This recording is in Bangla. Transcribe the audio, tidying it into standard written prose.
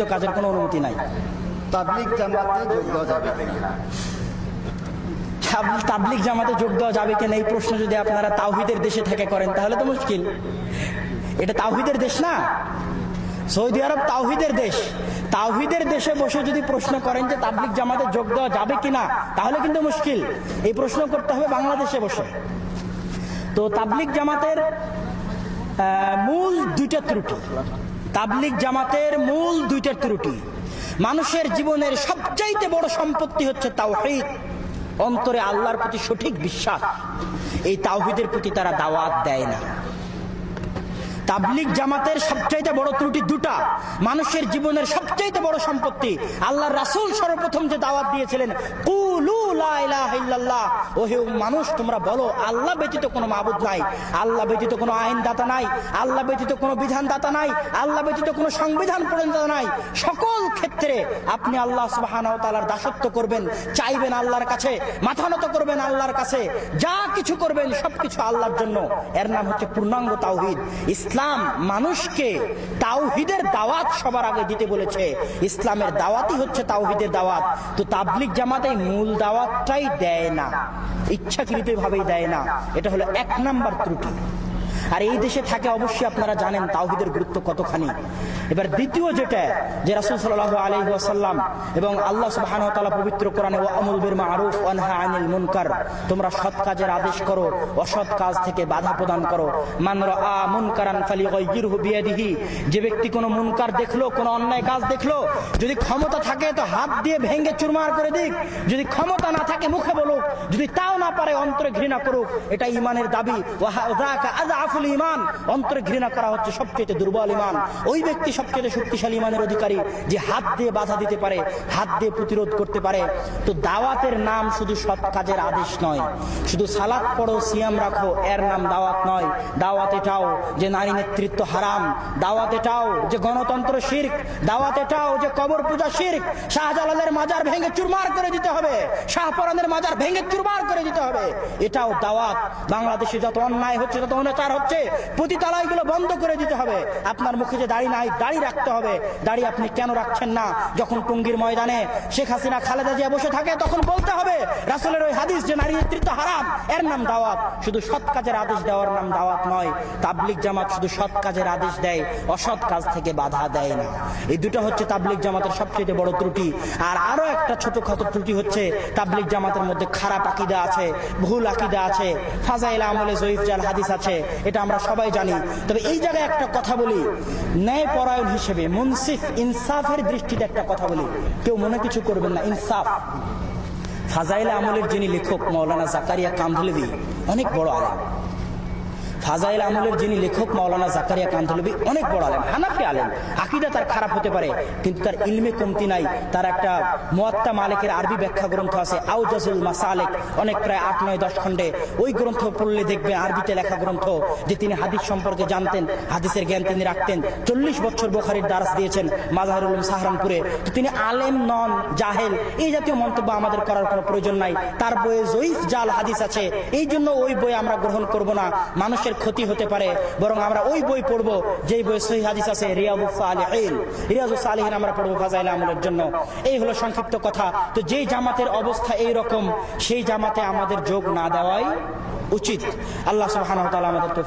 তো কাজের কোনো অনুমতি নাই। তাবলীগ জামাতে যোগ দেওয়া যাবে কিনা? তাবলীগ জামাতে যোগ দেওয়া যাবে কিনা এই প্রশ্ন যদি আপনারা তাওহীদের দেশে থেকে করেন তাহলে তো মুশকিল। এটা তাওহীদের দেশ না, সৌদি আরব তাওহীদের দেশ। তাওহীদের দেশে বসে যদি প্রশ্ন করেন যে তাবলীগ জামাতে যোগ দেওয়া যাবে কিনা তাহলে কিন্তু মুশকিল। এই প্রশ্ন করতে হবে বাংলাদেশে বসে। তো তাবলীগ জামাতের মূল দুইটা ত্রুটি, তাবলীগ জামাতের মূল দুইটা ত্রুটি। মানুষের জীবনের সবচাইতে বড় সম্পত্তি হচ্ছে তাওহীদ, অন্তরে আল্লাহর প্রতি সঠিক বিশ্বাস। এই তাওহীদের প্রতি তারা দাওয়াত দেয় না। তাবলীগ জামাতের সবচাইতে বড় ত্রুটি দুটা। মানুষের জীবনের সবচাইতে বড় সম্পত্তি, আল্লাহর রাসূল সর্বপ্রথম যে দাওয়াত দিয়েছিলেন, কুলু লা ইলাহা ইল্লাল্লাহ, ওহে মানুষ তোমরা বলো আল্লাহ ব্যতীত কোনো মাবুদ নাই, আল্লাহ ব্যতীত কোনো আইনদাতা নাই, আল্লাহ ব্যতীত কোনো বিধানদাতা নাই, আল্লাহ ব্যতীত কোনো সংবিধান প্রণেতা নাই। সকল ক্ষেত্রে আপনি আল্লাহ সুবহানাহু ওয়া তাআলার দাসত্ব করবেন, চাইবেন আল্লাহর কাছে, মাথা নত করবেন আল্লাহর কাছে, যা কিছু করবেন সবকিছু আল্লাহর জন্য। এর নাম হচ্ছে পূর্ণাঙ্গ তাওহীদ। ইসলাম মানুষকে তাওহীদের দাওয়াত সবার আগে দিতে বলেছে। ইসলামের দাওয়াতই হচ্ছে তাওহীদের দাওয়াত। তো তাবলীগ জামাত এই মূল দাওয়াতটাই দেয় না, ইচ্ছাকৃতভাবেই দেয় না। এটা হলো এক নাম্বার ত্রুটি। আর এই দেশে থাকে অবশ্যই আপনারা জানেন তাওহীদের গুরুত্ব কতখানি। এবার দ্বিতীয় যেটা, যে রাসূল সাল্লাল্লাহু আলাইহি ওয়াসাল্লাম এবং আল্লাহ সুবহানাহু ওয়া তাআলা পবিত্র কোরআনে ওয়া'মুর বিল মা'রুফ ওয়া নাহা আনিল মুনকার, তোমরা সৎ কাজের আদেশ করো, অসৎ কাজ থেকে বাধা প্রদান করো। মান রাআ মুনকারান ফালিগাইয়িরহু বিয়াদিহি, যে ব্যক্তি কোনো মুনকার দেখলো, কোনো অন্যায় কাজ দেখলো, যদি ক্ষমতা থাকে তো হাত দিয়ে ভেঙে চুরমার করে দিক, যদি ক্ষমতা না থাকে মুখে বলুক, যদি তাও না পারে অন্তরে ঘৃণা করুক। এটা ঈমানের দাবি। ওয়া যাকা আযআফুল ঈমান, অন্তরে ঘৃণা করা হচ্ছে সবচেয়ে দুর্বল ঈমান। ওই ব্যক্তি সবচেয়ে শক্তিশালী ঈমানের অধিকারী যে হাত দিয়ে বাধা দিতে পারে, হাত দিয়ে প্রতিরোধ করতে পারে। তো দাওয়াতের নাম শুধু সৎ কাজের আদেশ নয়, শুধু সালাত পড়ো সিয়াম রাখো এর নাম দাওয়াত নয়। দাওয়াত এটাও যে নারী নেতৃত্ব হারাম, দাওয়াত এটাও যে গণতন্ত্র শিরক, দাওয়াত এটাও যে কবর পূজা শিরক। শাহজালালের মাজার ভেঙে চুরমার করে দিতে হবে, শাহপরানের মাজার ভেঙে চুরমার করে দিতে হবে, এটাও দাওয়াত। বাংলাদেশে যত অন্যায় হচ্ছে, যত অনাচার হচ্ছে, পতিতালয়গুলো বন্ধ করে দিতে হবে। আপনার মুখে যে দাড়ি নাই, দাড়ি রাখতে হবে। দাড়ি আপনি কেন রাখছেন না? যখন টঙ্গীর ময়দানে শেখ হাসিনা খালেদা জিয়া বসে থাকে তখন বলতে হবে রাসূলের ওই হাদিস যে নারী নেতৃত্ব হারাম, এর নাম দাওয়াত। শুধু সৎ কাজের আদেশ দেওয়ার নাম দাওয়াত নয়। তাবলীগ জামাত শুধু সৎ কাজের আদেশ দেয়, অসৎ কাজ থেকে বাধা দেয় না। এই দুটো হচ্ছে তাবলীগ জামাতের সবচেয়ে বড় ত্রুটি। আর আরো একটা ছোটখাটো ত্রুটি হচ্ছে তাবলীগ জামাতের মধ্যে খারাপ আকীদা আছে, ভুল আকীদা আছে, ফাজাইল আমলে জয়ীফ জাল হাদিস আছে, এটা আমরা সবাই জানি। তবে এই জায়গায় একটা কথা বলি, ন্যায় পরায়ণ হিসেবে, মুনসিফ ইনসাফের দৃষ্টিতে একটা কথা বলি, কেউ মনে কিছু করবেন না, ইনসাফ। ফাজাইল আমলের যিনি লেখক মাওলানা জাকারিয়া কান্ধলভি অনেক বড় আলেম। ফাজাইল আমলের যিনি লেখক মাওলানা জাকারিয়া কান্ধলভি অনেক বড় আলেম, হানাফি আলেম। আকীদা তার খারাপ হতে পারে কিন্তু তার ইলমে কমতি নাই। তার একটা মুয়াত্তা মালিকের আরবি ব্যাখ্যা গ্রন্থ আছে আউজাজুল মাসালিক, অনেক প্রায় 8-9-10 খণ্ডে। ওই গ্রন্থ পড়লে দেখবে আরবিতে লেখা গ্রন্থ, যে তিনি হাদিস সম্পর্কে জানতেন, হাদিসের জ্ঞান তিনি রাখতেন। 40 বছর বুখারীর দারস দিয়েছেন মাজাহিরুল উলুম সাহারানপুরে। তো তিনি আলেম নন, জাহেল, এই জাতীয় মন্তব্য আমাদের করার কোনো প্রয়োজন নাই। তার বইয়ে জয়ীফ জাল হাদিস আছে, এই জন্য ওই বই আমরা গ্রহণ করব না, মানুষের ক্ষতি হতে পারে। বরং আমরা ওই বই পড়বো যেই বই সহিহ হাদিস আছে, রিয়াদুস সালিহিন। রিয়াদুস সালিহিন আমরা পড়বো ফাজাইল আমলের জন্য। এই হলো সংক্ষিপ্ত কথা। তো যেই জামাতের অবস্থা এই রকম, সেই জামাতে আমাদের যোগ না দেওয়াই উচিত। আল্লাহ সুবহানাহু ওয়া তাআলা আমাদের তৌফিক